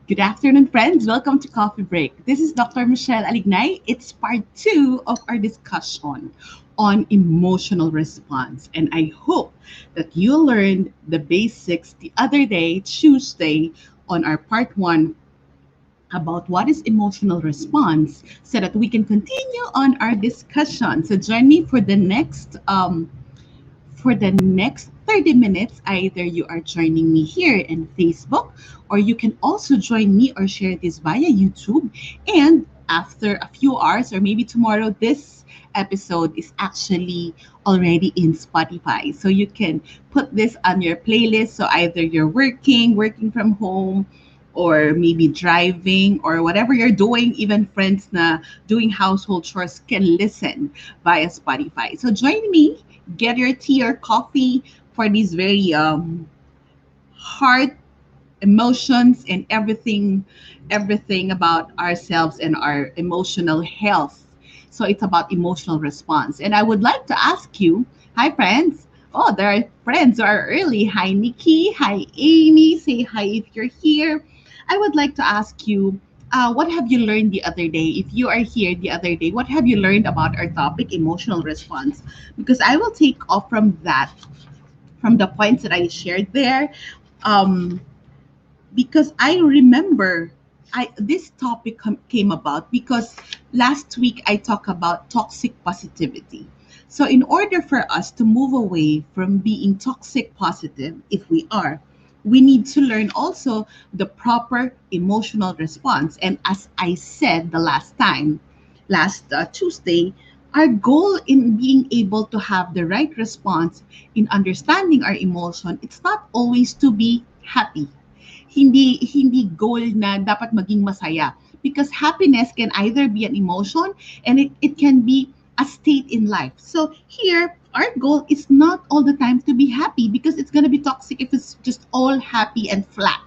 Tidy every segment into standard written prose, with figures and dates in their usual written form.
Good afternoon, friends. Welcome to Coffee Break. This is Dr. Michele Alignay. It's part two of our discussion on emotional response. And I hope that you learned the basics the other day, Tuesday, on our part one about what is emotional response so that we can continue on our discussion. So join me for the next 30 minutes. Either you are joining me here in Facebook, or you can also join me or share this via YouTube. And after a few hours, or maybe tomorrow, this episode is actually already in Spotify. So you can put this on your playlist. So either you're working from home, or maybe driving, or whatever you're doing, even friends na doing household chores can listen via Spotify. So join me, get your tea or coffee for these very heart emotions and everything about ourselves and our emotional health. So it's about emotional response. And I would like to ask you, hi friends. Oh, there are friends who are early. Hi Nikki, hi Amy. Say hi if you're here. I would like to ask you, what have you learned the other day? If you are here the other day, what have you learned about our topic, emotional response? Because I will take off from that, from the points that I shared there. Um, because I remember this topic came about because last week I talked about toxic positivity. So in order for us to move away from being toxic positive, if we are, we need to learn also the proper emotional response. And as I said the last time, last Tuesday, our goal in being able to have the right response in understanding our emotion, it's not always to be happy. Hindi goal na dapat maging masaya, because happiness can either be an emotion, and it can be a state in life. So here our goal is not all the time to be happy, because it's going to be toxic if it's just all happy and flat.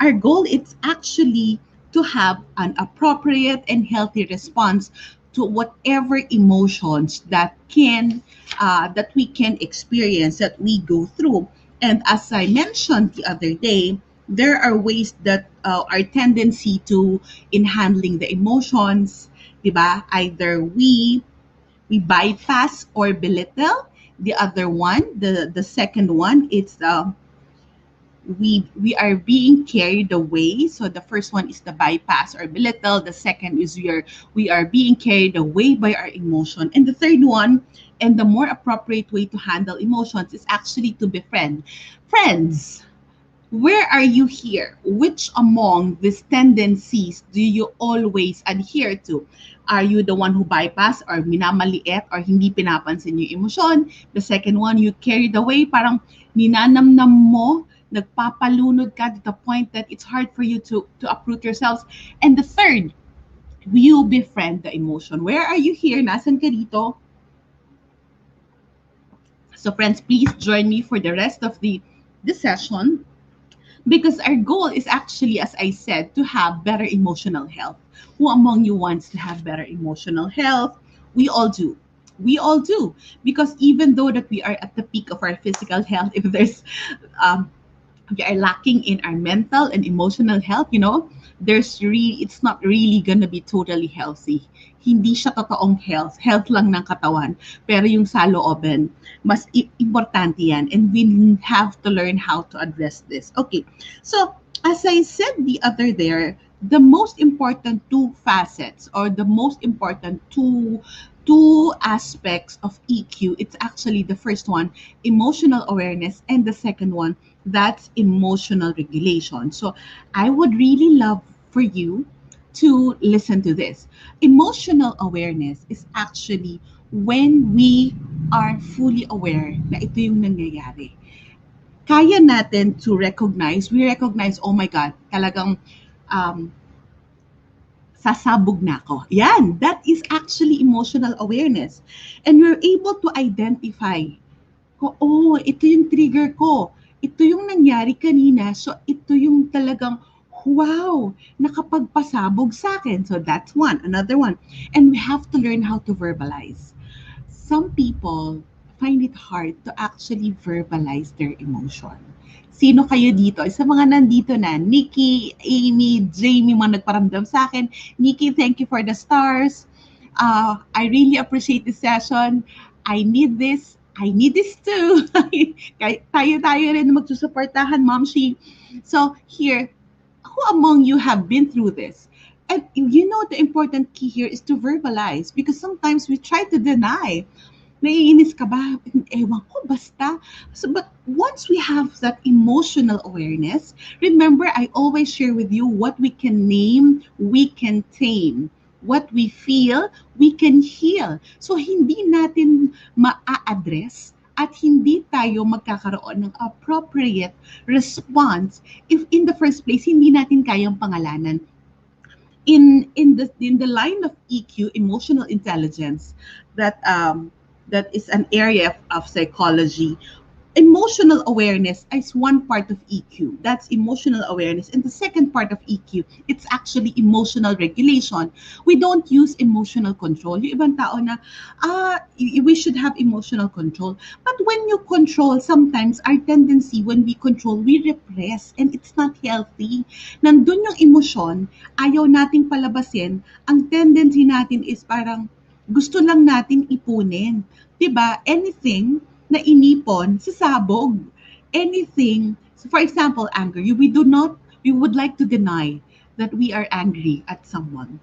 Our goal is actually to have an appropriate and healthy response to whatever emotions that we can experience, that we go through. And as I mentioned the other day, there are ways that our tendency to in handling the emotions, diba? Either we bypass or belittle. The other one, the second one, it's we are being carried away. So the first one is the bypass or belittle. The second is we are being carried away by our emotion. And the third one, and the more appropriate way to handle emotions, is actually to befriend. Friends, where are you here? Which among these tendencies do you always adhere to? Are you the one who bypass or minamaliit or hindi pinapansin yung emosyon? The second one, you carried away, parang ninanamnam mo, nagpapalunod ka to the point that it's hard for you to uproot yourselves. And the third, you befriend the emotion. Where are you here? Nasan ka dito? So friends, please join me for the rest of the session, because our goal is actually, as I said, to have better emotional health. Who among you wants to have better emotional health? We all do. We all do. Because even though that we are at the peak of our physical health, if there's um, we are lacking in our mental and emotional health, it's not really gonna be totally healthy. Hindi siya totoong health. Health lang ng katawan. Pero yung sa looban, mas importante yan. And we have to learn how to address this. Okay. So, as I said the other there, the most important two facets, or the most important two aspects of EQ, it's actually the first one, emotional awareness, and the second one, that's emotional regulation. So I would really love for you to listen to this. Emotional awareness is actually when we are fully aware na ito yung nangyayari. Kaya natin to we recognize, oh my God, talagang um, sasabog na ako. Yan, that is actually emotional awareness. And we're able to identify, oh, ito yung trigger ko. Ito yung nangyari kanina. So, ito yung talagang, wow, nakapagpasabog sa akin. So, that's one. Another one. And we have to learn how to verbalize. Some people find it hard to actually verbalize their emotion. Sino kayo dito? Sa mga nandito na, Nikki, Amy, Jamie, mga nagparamdam sa akin. Nikki, thank you for the stars. I really appreciate this session. I need this. I need this too. Tayo-tayo rin magsusuportahan, Mom Shi. So here, who among you have been through this? And you know the important key here is to verbalize because sometimes we try to deny. Naiinis ka ba? Ewan ko, basta. So, but once we have that emotional awareness, remember, I always share with you what we can name, we can tame. What we feel, we can heal. So, hindi natin maa-address at hindi tayo magkakaroon ng appropriate response if in the first place hindi natin kayang pangalanan in the line of EQ, emotional intelligence, that that is an area of psychology. Emotional awareness is one part of EQ. That's emotional awareness. And the second part of EQ, it's actually emotional regulation. We don't use emotional control. Yung ibang tao na, we should have emotional control. But when you control, sometimes our tendency when we control, we repress. And it's not healthy. Nandun yung emosyon, ayaw nating palabasin. Ang tendency natin is parang gusto lang natin ipunin. 'Di ba? Anything na inipon, sasabog. Anything, so for example, anger, we would like to deny that we are angry at someone.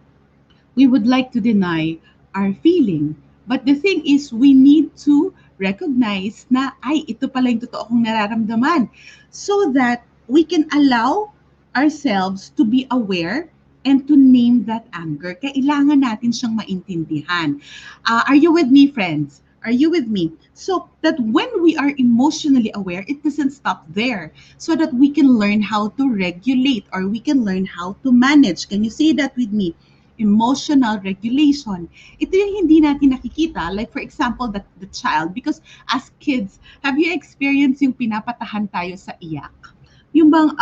We would like to deny our feeling. But the thing is, we need to recognize na, ay, ito pala yung totoo kong nararamdaman. So that we can allow ourselves to be aware and to name that anger. Kailangan natin siyang maintindihan. Are you with me, friends? Are you with me? So that when we are emotionally aware, it doesn't stop there. So that we can learn how to regulate or we can learn how to manage. Can you say that with me? Emotional regulation. Ito yung hindi natin nakikita. Like for example, the child. Because as kids, have you experienced yung pinapatahan tayo sa iyak? Yung bang,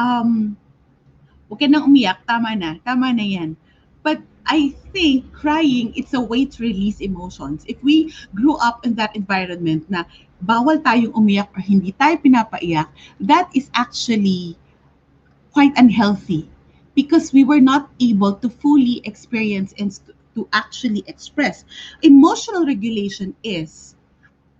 huwag ka nang umiyak, tama na yan. But I think crying, it's a way to release emotions. If we grew up in that environment na bawal tayong umiyak or hindi tayo pinapaiyak, that is actually quite unhealthy because we were not able to fully experience and to actually express. Emotional regulation is,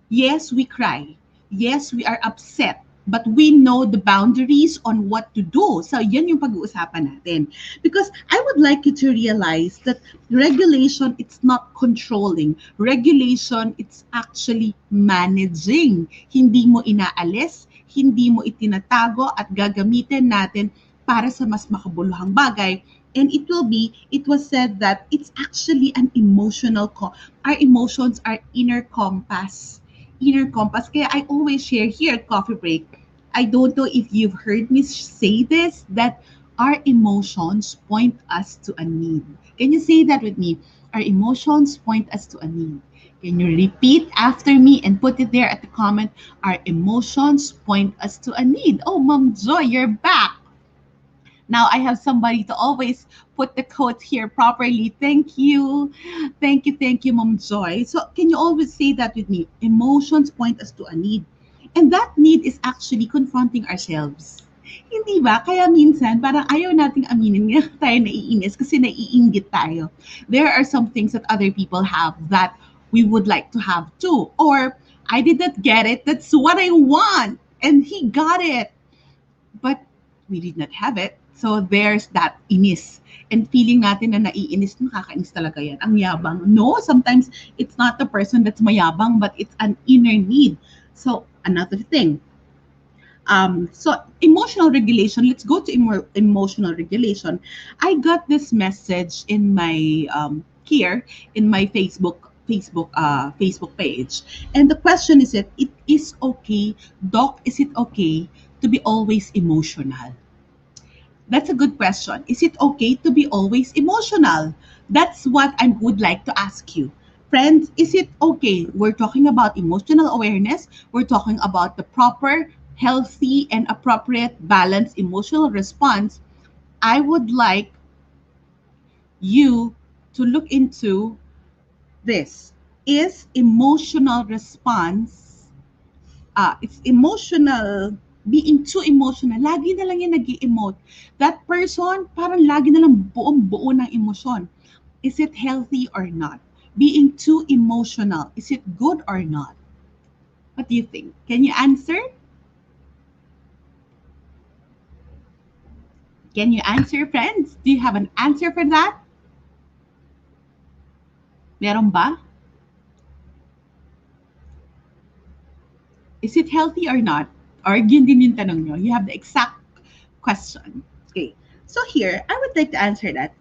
yes, we cry. Yes, we are upset. But we know the boundaries on what to do. So, yan yung pag-uusapan natin. Because I would like you to realize that regulation, it's not controlling. Regulation, it's actually managing. Hindi mo inaalis, hindi mo itinatago at gagamitin natin para sa mas makabuluhang bagay. And it was said that it's actually an our emotions are inner compass. Kaya I always share here at Coffee Break. I don't know if you've heard me say this, that our emotions point us to a need. Can you say that with me? Our emotions point us to a need. Can you repeat after me and put it there at the comment? Our emotions point us to a need. Oh, Mom Joy, you're back. Now I have somebody to always put the quote here properly. Thank you. Thank you, Mom Joy. So can you always say that with me? Emotions point us to a need. And that need is actually confronting ourselves. Hindi ba? Kaya minsan, parang ayaw nating aminin nga tayo naiinis kasi naiinggit tayo. There are some things that other people have that we would like to have too. Or, I did not get it. That's what I want. And he got it. But we did not have it. So there's that inis. And feeling natin na naiinis, nakakainis talaga yan. Ang yabang. No, sometimes it's not the person that's mayabang, but it's an inner need. So another thing. So emotional regulation. Let's go to emotional regulation. I got this message in my here in my Facebook page, and the question is: it is okay, Doc? Is it okay to be always emotional? That's a good question. Is it okay to be always emotional? That's what I would like to ask you. Friends, is it okay? We're talking about emotional awareness. We're talking about the proper, healthy, and appropriate balanced emotional response. I would like you to look into this. Is emotional response it's emotional, being too emotional, lagi na lang yung nag-emote. That person, parang lagi na lang buong-buo ng emosyon. Is it healthy or not? Being too emotional, is it good or not? What do you think? Can you answer? Can you answer, friends? Do you have an answer for that? Meron ba? Is it healthy or not? Or yun din yung tanong nyo. You have the exact question. Okay. So here, I would like to answer that.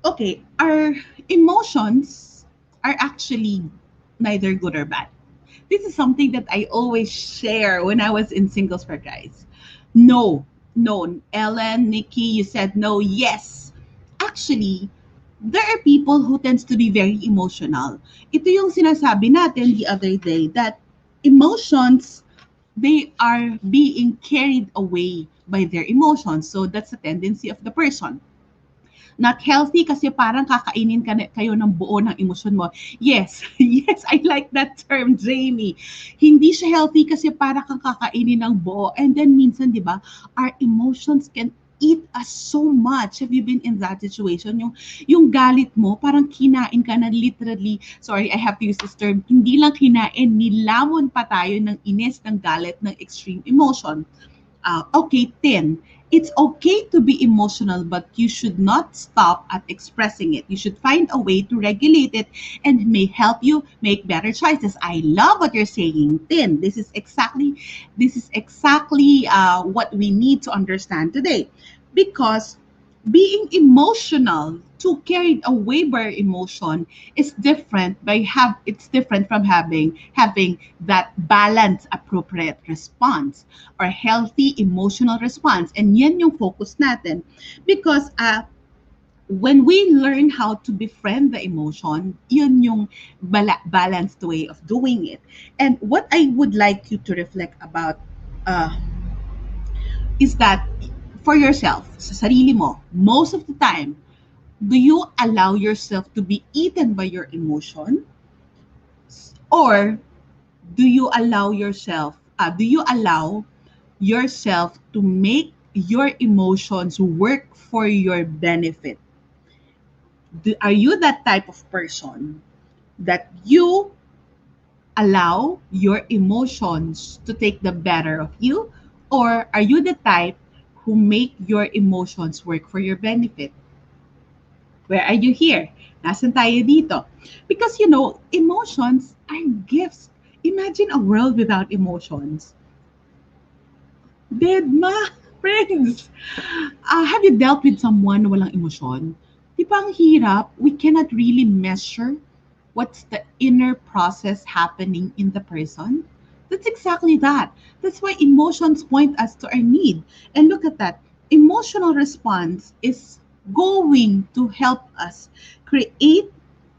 Okay, our emotions are actually neither good or bad. This is something that I always share when I was in Singles for Guys. No, no. Ellen, Nikki, you said no. Yes. Actually, there are people who tends to be very emotional. Ito yung sinasabi natin the other day that emotions, they are being carried away by their emotions. So that's a tendency of the person. Not healthy kasi parang kakainin kayo ng buo ng emosyon mo. Yes, yes, I like that term, Jamie. Hindi siya healthy kasi parang kang kakainin ng buo. And then minsan, di ba, our emotions can eat us so much. Have you been in that situation? Yung galit mo, parang kinain ka na literally, sorry, I have to use this term, hindi lang kinain, nilamon pa tayo ng inis, ng galit, ng extreme emotion. Okay, 10. It's okay to be emotional, but you should not stop at expressing it. You should find a way to regulate it and may help you make better choices. I love what you're saying, 10. This is exactly what we need to understand today, because being emotional, too carried away by emotion, is different by have it's different from having that balanced appropriate response or healthy emotional response. And yan yung focus natin, because when we learn how to befriend the emotion, yun yung balanced way of doing it. And what I would like you to reflect about uh, is that for yourself, sa sarili mo, most of the time, do you allow yourself to be eaten by your emotion? Or do you allow yourself to make your emotions work for your benefit? Are you that type of person that you allow your emotions to take the better of you? Or are you the type who make your emotions work for your benefit? Where are you here? Nasaan tayo dito? Because, emotions are gifts. Imagine a world without emotions. Dead ma, friends. Have you dealt with someone na walang emosyon? Di ba ang hirap? We cannot really measure what's the inner process happening in the person. That's exactly that. That's why emotions point us to our need. And look at that. Emotional response is going to help us create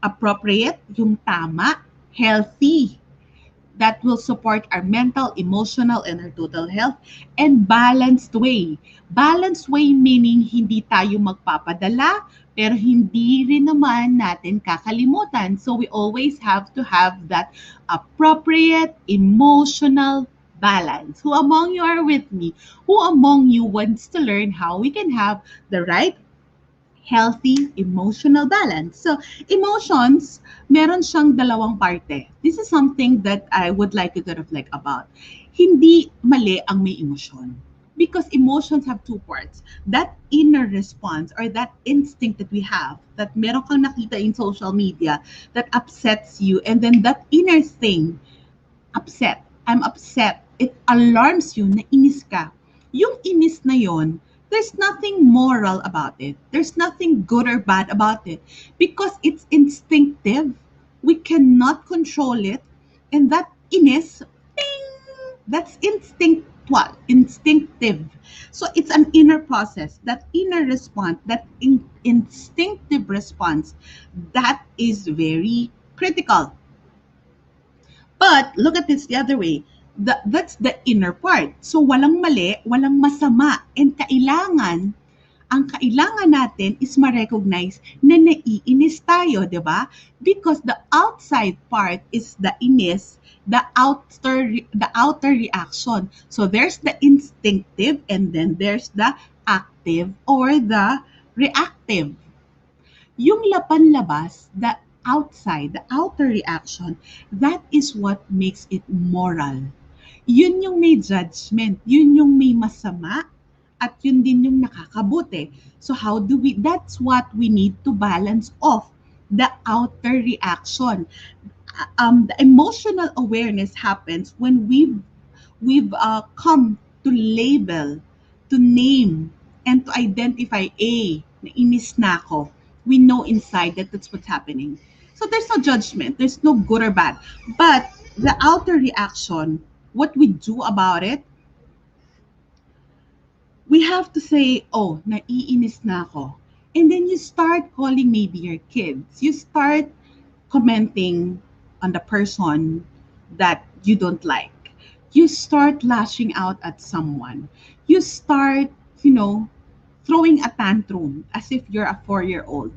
appropriate, yung tama, healthy, that will support our mental, emotional, and our total health, and balanced way. Balanced way meaning hindi tayo magpapadala, pero hindi rin naman natin kakalimutan. So we always have to have that appropriate emotional balance. Who among you are with me? Who among you wants to learn how we can have the right healthy emotional balance? So, emotions, meron siyang dalawang parte. This is something that I would like you to reflect about. Hindi mali ang may emosyon. Because emotions have two parts. That inner response or that instinct that we have, that meron kang nakita in social media that upsets you, and then that inner thing, upset. I'm upset. It alarms you na inis ka. Yung inis na yon, there's nothing moral about it. There's nothing good or bad about it because it's instinctive. We cannot control it. And that inis, ping, that's instinctive. So it's an inner process. That inner response, that instinctive response, that is very critical. But look at this the other way. That's the inner part. So walang mali, walang masama. And kailangan Ang kailangan natin is ma-recognize na naiinis tayo, di ba? Because the outside part is the inis, the outer reaction. So there's the instinctive and then there's the active or the reactive. Yung laban-labas, the outside, the outer reaction, that is what makes it moral. Yun yung may judgment, yun yung may masama, at yun din yung nakakabuti. So how do we, that's what we need to balance off, the outer reaction. The emotional awareness happens when we've come to label, to name, and to identify, nainis na ako. We know inside that that's what's happening. So there's no judgment, there's no good or bad. But the outer reaction, what we do about it, we have to say, oh, naiinis na ako. And then you start calling maybe your kids. You start commenting on the person that you don't like. You start lashing out at someone. You start, you know, throwing a tantrum as if you're a 4-year-old.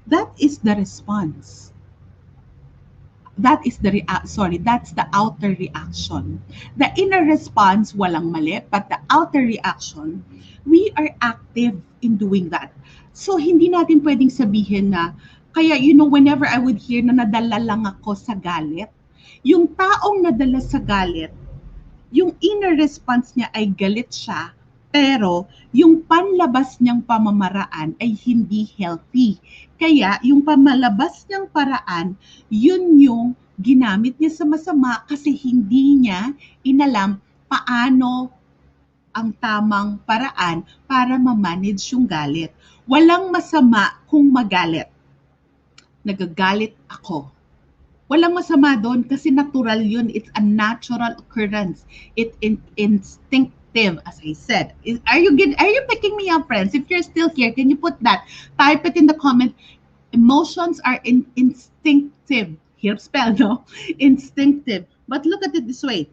That is the response. That's the outer reaction. The inner response, walang mali, but the outer reaction, we are active in doing that. So, hindi natin pwedeng sabihin na, kaya, whenever I would hear na nadala lang ako sa galit, yung taong nadala sa galit, yung inner response niya ay galit siya, pero yung panlabas niyang pamamaraan ay hindi healthy. Kaya yung pamalabas niyang paraan, yun yung ginamit niya sa masama kasi hindi niya inalam paano ang tamang paraan para ma-manage yung galit. Walang masama kung magalit. Nagagalit ako. Walang masama doon kasi natural yun. It's a natural occurrence. Instinctive, as I said. Are you picking me up, friends? If you're still here, can you put that? Type it in the comment. Emotions are instinctive. Here spell, no? Instinctive. But look at it this way.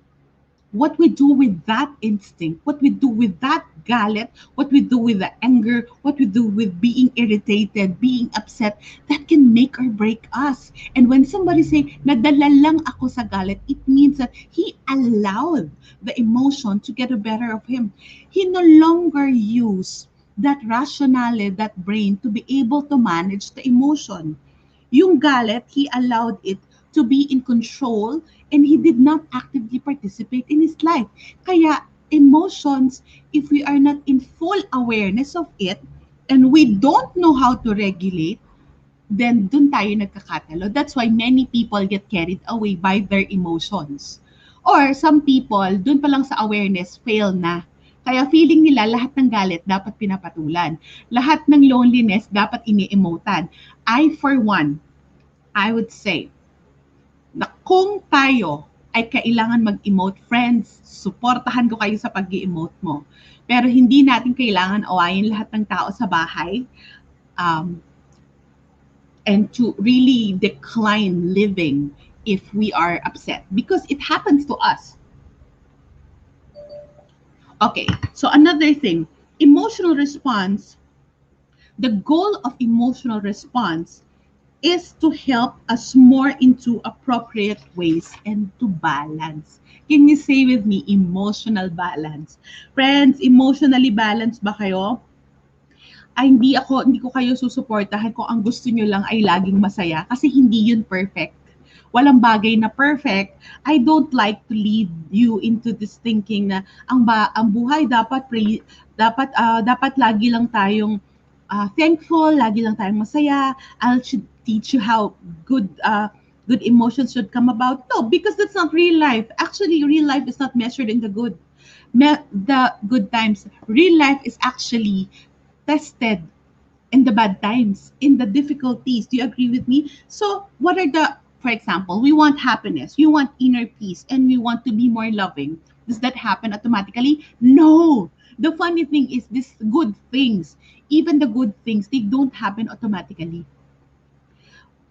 What we do with that instinct, what we do with that galit, what we do with the anger, what we do with being irritated, being upset, that can make or break us. And when somebody say, nadala lang ako sa galit, it means that he allowed the emotion to get the better of him. He no longer used that rationale, that brain to be able to manage the emotion. Yung galit, he allowed it to be in control and he did not actively participate in his life. Kaya emotions, if we are not in full awareness of it and we don't know how to regulate, then dun tayo nagkakatalo. That's why many people get carried away by their emotions. Or some people, dun pa lang sa awareness, fail na. Kaya feeling nila lahat ng galit dapat pinapatulan. Lahat ng loneliness dapat ini-emotan. For one, I would say, na kung tayo ay kailangan mag-emote, friends, suportahan ko kayo sa pag-emote mo. Pero hindi natin kailangan awayin lahat ng tao sa bahay and to really decline living if we are upset because it happens to us. Okay, so another thing, emotional response, the goal of emotional response is to help us more into appropriate ways and to balance. Can you say with me, emotional balance? Friends, emotionally balanced ba kayo? Hindi ko kayo susuportahan kung ang gusto nyo lang ay laging masaya kasi hindi yun perfect. Walang bagay na perfect. I don't like to lead you into this thinking na ang buhay dapat lagi lang tayong thankful, lagi lang tayong masaya. Should teach you how good emotions should come about. No, because that's not real life. Actually, real life is not measured in the good times. Real life is actually tested in the bad times, in the difficulties. Do you agree with me? So, for example, we want happiness, we want inner peace, and we want to be more loving. Does that happen automatically? No. The funny thing is, these good things, even the good things, they don't happen automatically.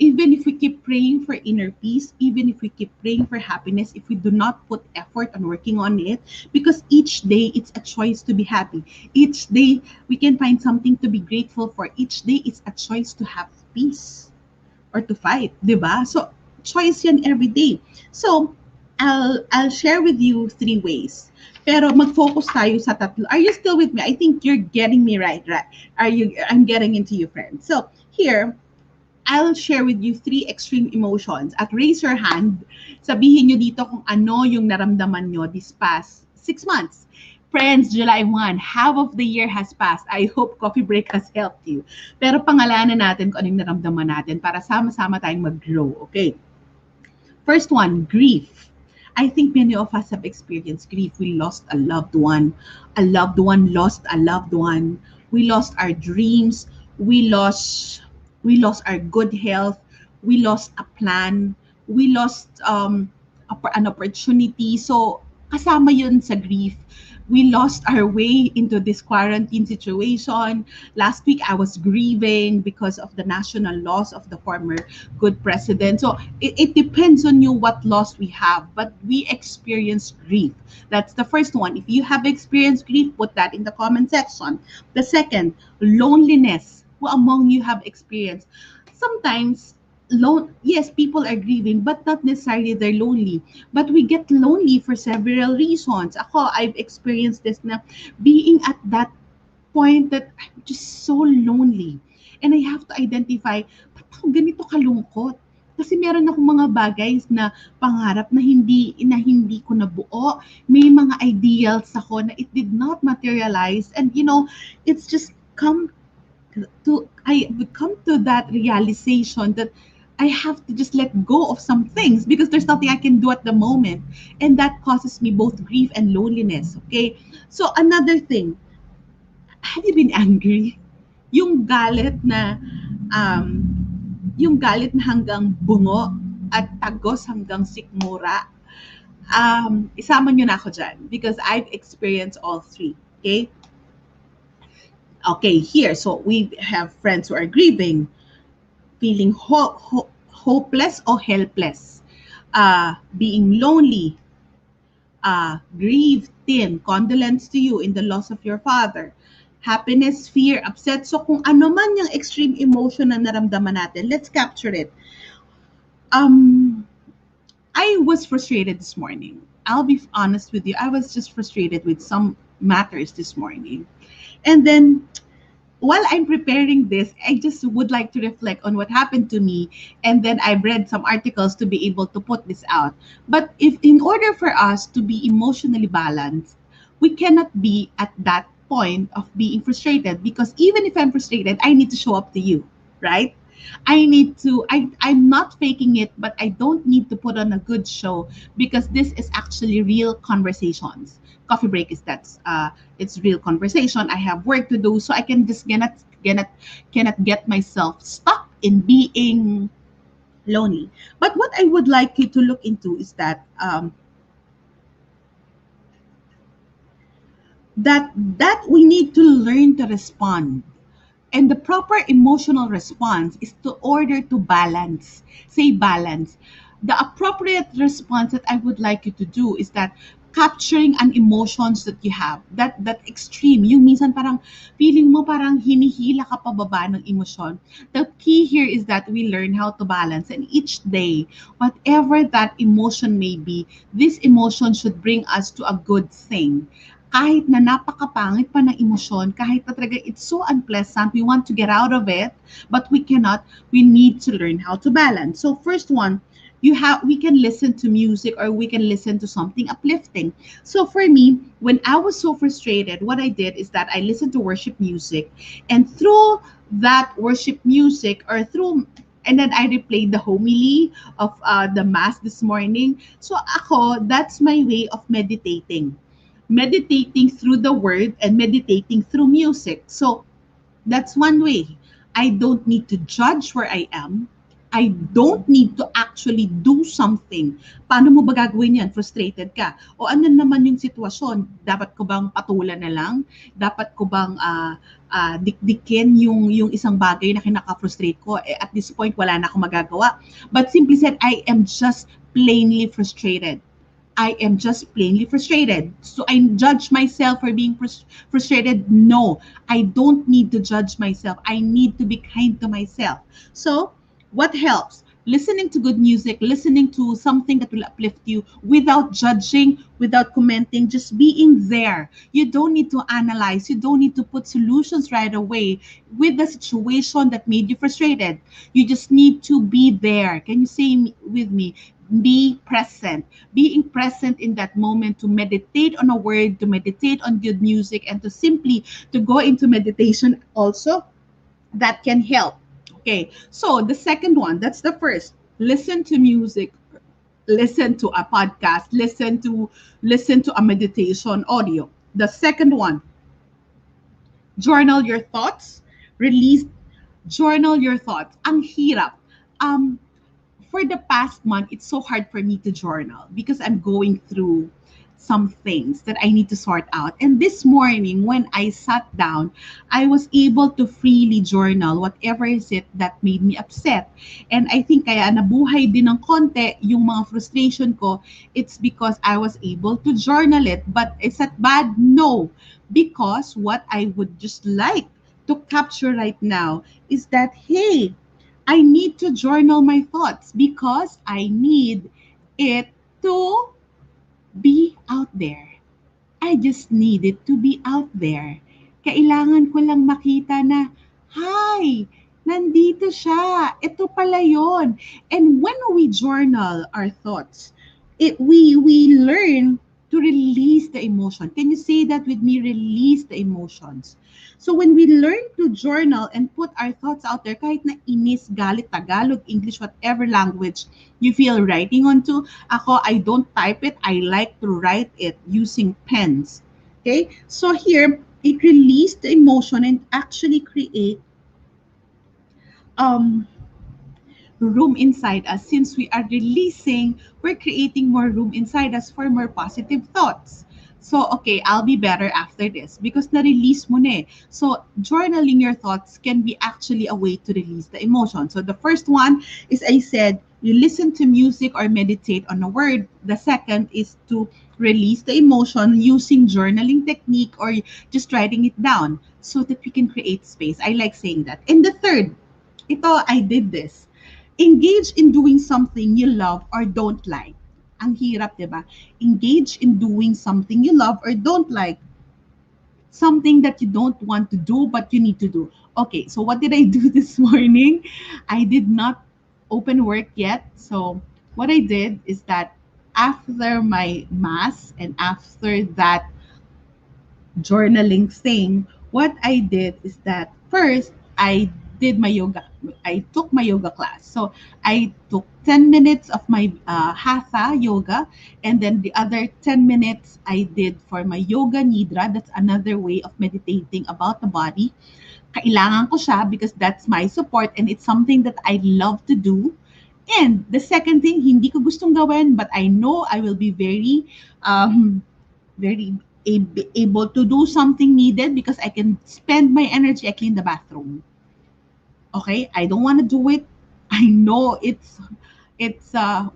even if we keep praying for inner peace, even if we keep praying for happiness, if we do not put effort on working on it, because each day it's a choice to be happy. Each day we can find something to be grateful for. Each day it's a choice to have peace or to fight, 'di ba? So choice yan every day. So I'll share with you three ways. Pero mag-focus tayo sa tatlo. Are you still with me? I think you're getting me right, right? Are you I'm getting into you, friend. So here, I'll share with you three extreme emotions. At raise your hand, sabihin nyo dito kung ano yung naramdaman nyo this past 6 months. Friends, July 1, half of the year has passed. I hope Coffee Break has helped you. Pero pangalanan natin kung anong naramdaman natin para sama-sama tayong mag-grow. Okay? First one, grief. I think many of us have experienced grief. We lost a loved one. A loved one lost a loved one. We lost our dreams. We lost our good health. We lost a plan. We lost an opportunity. So kasama yun sa grief. We lost our way into this quarantine situation. Last week, I was grieving because of the national loss of the former good president. So it depends on you what loss we have, but we experience grief. That's the first one. If you have experienced grief, put that in the comment section. The second, loneliness. Who among you have experienced? Sometimes yes, people are grieving, but not necessarily they're lonely. But we get lonely for several reasons. Ako, I've experienced this na being at that point that I'm just so lonely. And I have to identify, ba't ako ganito kalungkot? Kasi meron akong mga bagay na pangarap na hindi ko nabuo. May mga ideals ako na it did not materialize. And it's just I would come to that realization that I have to just let go of some things because there's nothing I can do at the moment. And that causes me both grief and loneliness. Okay. So another thing, have you been angry? Yung galit na um, yung galit na hanggang bungo at tagos hanggang sikmura. Isama nyo na ako dyan because I've experienced all three. Okay? Okay, here. So we have friends who are grieving, feeling hopeless or helpless, being lonely, grieved, thin, condolence to you in the loss of your father, happiness, fear, upset. So kung ano man yung extreme emotion na naramdaman natin, let's capture it. I was frustrated this morning. I'll be honest with you. I was just frustrated with some matters this morning. And then while I'm preparing this, I just would like to reflect on what happened to me. And then I've read some articles to be able to put this out. But if in order for us to be emotionally balanced, we cannot be at that point of being frustrated because even if I'm frustrated, I need to show up to you, right? I'm not faking it, but I don't need to put on a good show because this is actually real conversations. Coffee break is it's real conversation. I have work to do, so I can just cannot get myself stuck in being lonely. But what I would like you to look into is that we need to learn to respond. And the proper emotional response is to order to balance. Say balance. The appropriate response that I would like you to do is that capturing an emotions that you have. That extreme. Yung minsan parang feeling mo parang hinihila ka pababa ng emosyon. The key here is that we learn how to balance. And each day, whatever that emotion may be, this emotion should bring us to a good thing kahit na napakapangit pa ng emosyon, kahit na talaga it's so unpleasant, we want to get out of it, but we cannot, we need to learn how to balance. So first one, we can listen to music or we can listen to something uplifting. So for me, when I was so frustrated, what I did is that I listened to worship music, and through that worship music and then I replayed the homily of the mass this morning. So that's my way of meditating through the word and meditating through music. So that's one way. I don't need to judge where I am. I don't need to actually do something. Paano mo ba gagawin yan? Frustrated ka. O ano naman yung sitwasyon? Dapat ko bang patulan na lang? Dapat ko bang dikdikin yung isang bagay na kinaka-frustrate ko? Eh, at this point, wala na akong magagawa. But simply said, I am just plainly frustrated. I am just plainly frustrated. So I judge myself for being frustrated. No, I don't need to judge myself. I need to be kind to myself. So, what helps? Listening to good music, listening to something that will uplift you without judging, without commenting, just being there. You don't need to analyze, you don't need to put solutions right away with the situation that made you frustrated. You just need to be there. Can you say with me? Be present. Being present in that moment to meditate on a word, to meditate on good music, and to simply to go into meditation also, that can help. Okay, so the second one, that's the first. Listen to music, listen to a podcast, listen to a meditation audio. The second one, journal your thoughts, release, journal your thoughts. Ang hirap. Um, for the past month, it's so hard for me to journal because I'm going through some things that I need to sort out. And this morning, when I sat down, I was able to freely journal whatever is it that made me upset. And I think kaya nabuhay din ng konti yung mga frustration ko, it's because I was able to journal it. But is that bad? No. Because what I would just like to capture right now is that, hey, I need to journal my thoughts because I need it to be out there. I just need it to be out there. Kailangan ko lang makita na, hi, nandito siya. Ito pala yon. And when we journal our thoughts, we learn to release the emotion. Can you say that with me? Release the emotions. So when we learn to journal and put our thoughts out there, kahit na inis, galit, Tagalog, English, whatever language you feel writing onto, ako, I don't type it. I like to write it using pens. Okay? So here, it releases the emotion and actually create um, room inside us. Since we are releasing, we're creating more room inside us for more positive thoughts. So, okay, I'll be better after this because na-release mo na eh. So, journaling your thoughts can be actually a way to release the emotion. So, the first one is I said, you listen to music or meditate on a word. The second is to release the emotion using journaling technique or just writing it down so that we can create space. I like saying that. And the third, ito, I did this. Engage in doing something you love or don't like. Ang hirap, di ba? Engage in doing something you love or don't like. Something that you don't want to do, but you need to do. Okay, so what did I do this morning? I did not open work yet. So what I did is that after my mass and after that journaling thing, what I did is that first I did my yoga. I took my yoga class. So I took 10 minutes of my hatha yoga, and then the other 10 minutes I did for my yoga nidra. That's another way of meditating about the body. Kailangan ko siya because that's my support and it's something that I love to do. And the second thing, hindi ko gustong gawin, but I know I will be very able to do something needed because I can spend my energy. I clean the bathroom. Okay, I don't want to do it. I know it's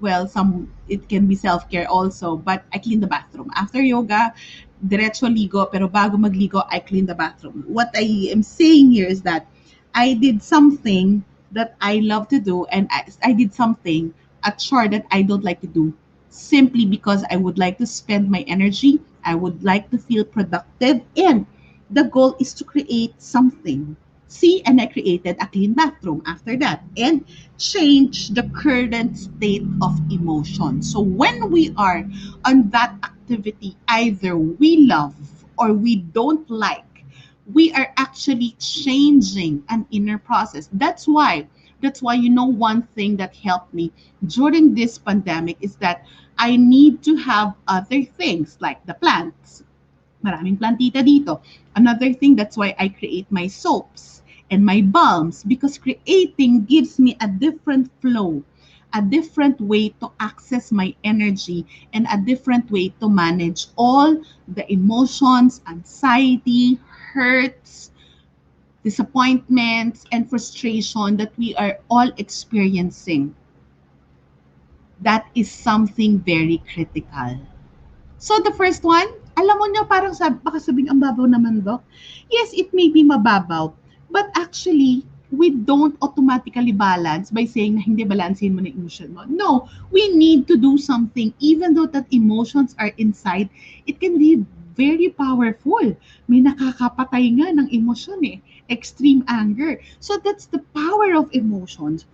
well, some it can be self-care also, but I clean the bathroom after yoga. Diretso ligo, pero bago magligo, I clean the bathroom. What I am saying here is that I did something that I love to do, and I did something, a chore that I don't like to do, simply because I would like to spend my energy. I would like to feel productive, and the goal is to create something. See, and I created a clean bathroom after that and change the current state of emotion. So when we are on that activity, either we love or we don't like, we are actually changing an inner process. That's why one thing that helped me during this pandemic is that I need to have other things like the plants. Maraming plantita dito. Another thing, that's why I create my soaps. and my balms, because creating gives me a different flow, a different way to access my energy, and a different way to manage all the emotions, anxiety, hurts, disappointments, and frustration that we are all experiencing. That is something very critical. So the first one, alam mo niyo parang baka sabing ang babaw naman, Doc. Yes, it may be mababaw, but actually, we don't automatically balance by saying na hindi balansin mo na emotion mo. No, we need to do something. Even though that emotions are inside, it can be very powerful. May nakakapatay nga ng emosyon eh. Extreme anger. So that's the power of emotions.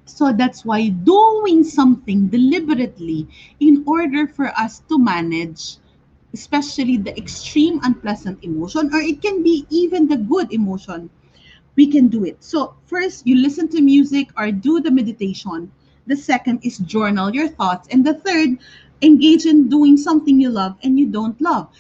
So that's why doing something deliberately in order for us to manage, especially the extreme unpleasant emotion, or it can be even the good emotion, we can do it. So, first, you listen to music or do the meditation. The second is journal your thoughts. And the third, engage in doing something you love and you don't love.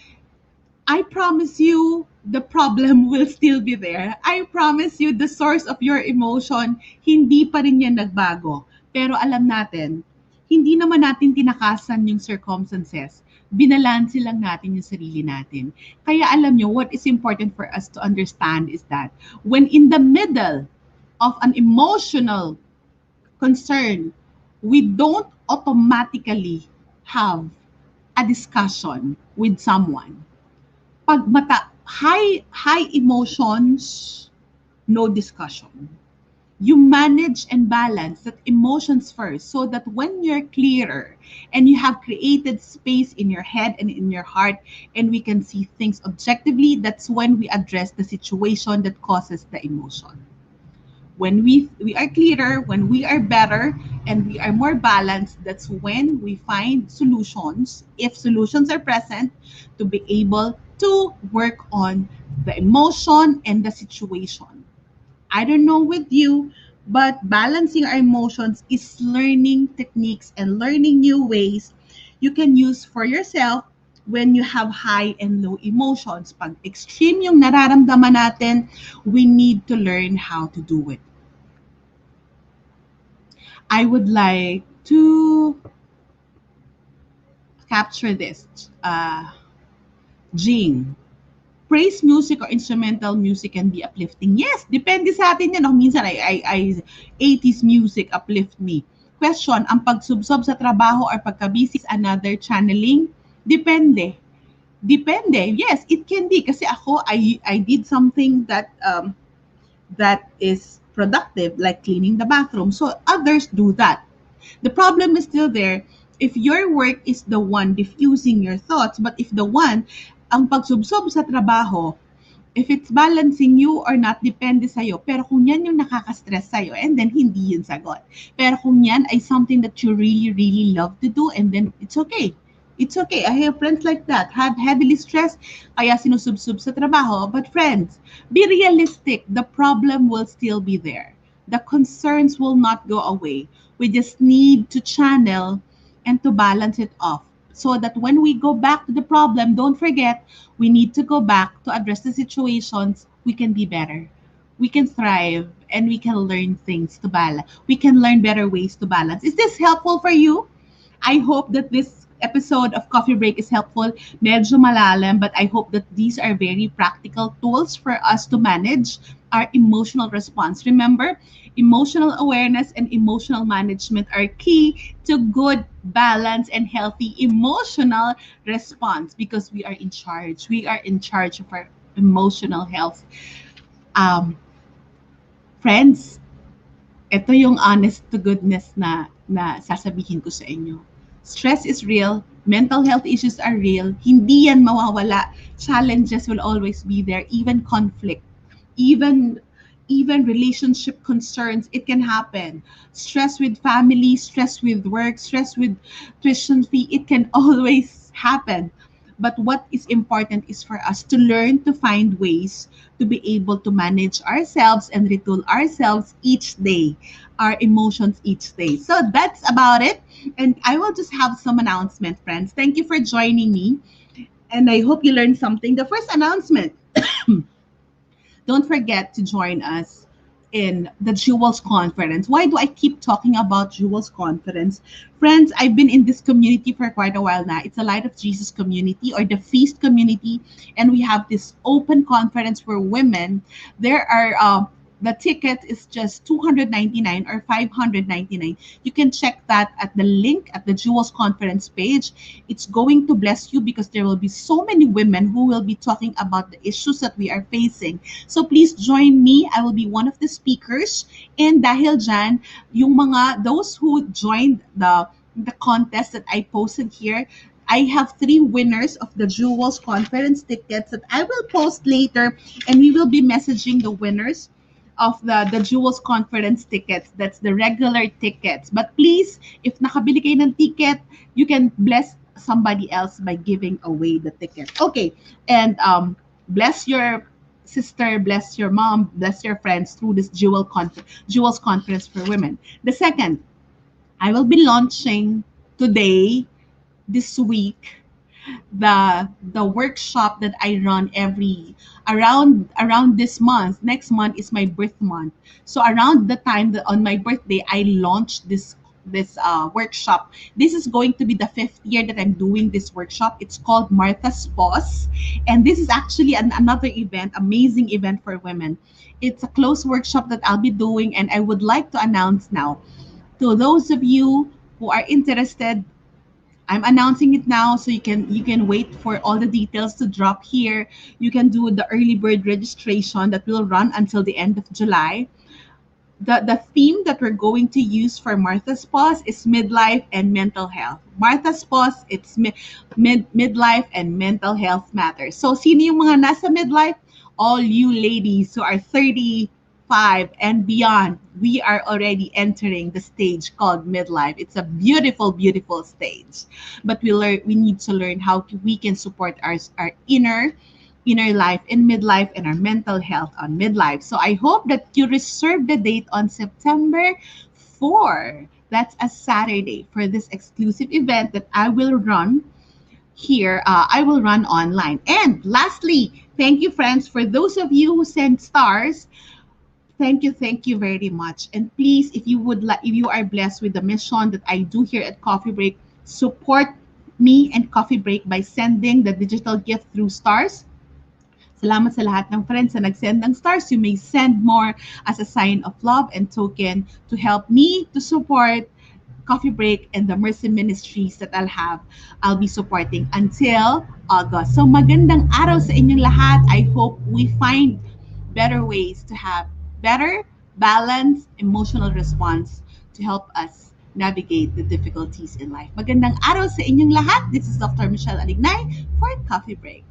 I promise you, the problem will still be there. I promise you, the source of your emotion, hindi pa rin yan nagbago. Pero alam natin, hindi naman natin tinakasan yung circumstances. Binalanse lang natin yung sarili natin. Kaya alam nyo, what is important for us to understand is that when in the middle of an emotional concern, we don't automatically have a discussion with someone. Pag high emotions, no discussion. You manage and balance that emotions first so that when you're clearer and you have created space in your head and in your heart and we can see things objectively, that's when we address the situation that causes the emotion. When we are clearer, when we are better, and we are more balanced, that's when we find solutions, if solutions are present, to be able to work on the emotion and the situation. I don't know with you, but balancing our emotions is learning techniques and learning new ways you can use for yourself when you have high and low emotions. Pag extreme yung nararamdaman natin, we need to learn how to do it. I would like to capture this. Jing, praise music or instrumental music can be uplifting. Yes, depende sa atin yan. Minsan, 80s music uplift me. Question, ang pagsubsob sa trabaho or pagkabisi is another channeling? Depende. Depende. Yes, it can be. Kasi ako, I did something that is productive, like cleaning the bathroom. So others do that. The problem is still there if your work is the one diffusing your thoughts, but if the one, ang pagsubsob sa trabaho, if it's balancing you or not, depende sa'yo. Pero kung yan yung nakaka-stress sa'yo, and then hindi yun sagot. Pero kung yan ay something that you really, really love to do, and then it's okay. It's okay. I have friends like that. Had heavily stressed, kaya sinusubsub sa trabaho. But friends, be realistic. The problem will still be there. The concerns will not go away. We just need to channel and to balance it off so that when we go back to the problem, don't forget, we need to go back to address the situations. We can be better. We can thrive and we can learn things to balance. We can learn better ways to balance. Is this helpful for you? I hope that this episode of Coffee Break is helpful. Medyo malalim, but I hope that these are very practical tools for us to manage our emotional response. Remember, emotional awareness and emotional management are key to good, balanced, and healthy emotional response because we are in charge. We are in charge of our emotional health. Um, Friends, ito yung honest to goodness na sasabihin ko sa inyo. Stress is real, mental health issues are real, hindi yan mawawala. Challenges will always be there, even conflict, even even relationship concerns, it can happen. Stress with family, stress with work, stress with tuition fee, it can always happen. But what is important is for us to learn to find ways to be able to manage ourselves and retool ourselves each day, our emotions each day. So that's about it. And I will just have some announcement, friends. Thank you for joining me. And I hope you learned something. The first announcement Don't forget to join us in the Jewels Conference. Why do I keep talking about Jewels Conference? Friends, I've been in this community for quite a while now. It's a Light of Jesus community or the Feast community. And we have this open conference for women. There are the ticket is just 299 or 599. You can check that at the link at the Jewels Conference page. It's going to bless you because there will be so many women who will be talking about the issues that we are facing. So please join me. I will be one of the speakers. And dahil dyan, those who joined the contest that I posted here, I have three winners of the Jewels Conference tickets that I will post later, and we will be messaging the winners of the Jewels Conference tickets. That's the regular tickets. But please, if nakabili kayo ng ticket, you can bless somebody else by giving away the ticket. Okay, and bless your sister, bless your mom, bless your friends through this Jewels Conference for Women. The second, I will be launching today, this week, the workshop that I run every around this month. Next month is my birth month. So around the time that on my birthday I launched this workshop. This is going to be the fifth year that I'm doing this workshop. It's called Martha's Pause, and this is actually another event, amazing event for women. It's a closed workshop that I'll be doing, and I would like to announce now to those of you who are interested. I'm announcing it now so you can wait for all the details to drop here. You can do the early bird registration that will run until the end of July. The theme that we're going to use for Martha's Pause is midlife and mental health. Martha's Pause, it's midlife and mental health matters. So sino yung mga nasa midlife? All you ladies who are 35 and beyond, we are already entering the stage called midlife. It's a beautiful, beautiful stage. But we need to learn how we can support our inner life in midlife and our mental health on midlife. So I hope that you reserve the date on September 4. That's a Saturday for this exclusive event that I will run here. I will run online. And lastly, thank you, friends, for those of you who sent stars. Thank you very much. And please, if you are blessed with the mission that I do here at Coffee Break, support me and Coffee Break by sending the digital gift through stars. Salamat sa lahat ng friends na nag-send ng stars. You may send more as a sign of love and token to help me to support Coffee Break and the Mercy Ministries that I'll be supporting until August. So magandang araw sa inyong lahat. I hope we find better ways to have better, balanced, emotional response to help us navigate the difficulties in life. Magandang araw sa inyong lahat. This is Dr. Michele Alignay for Coffee Break.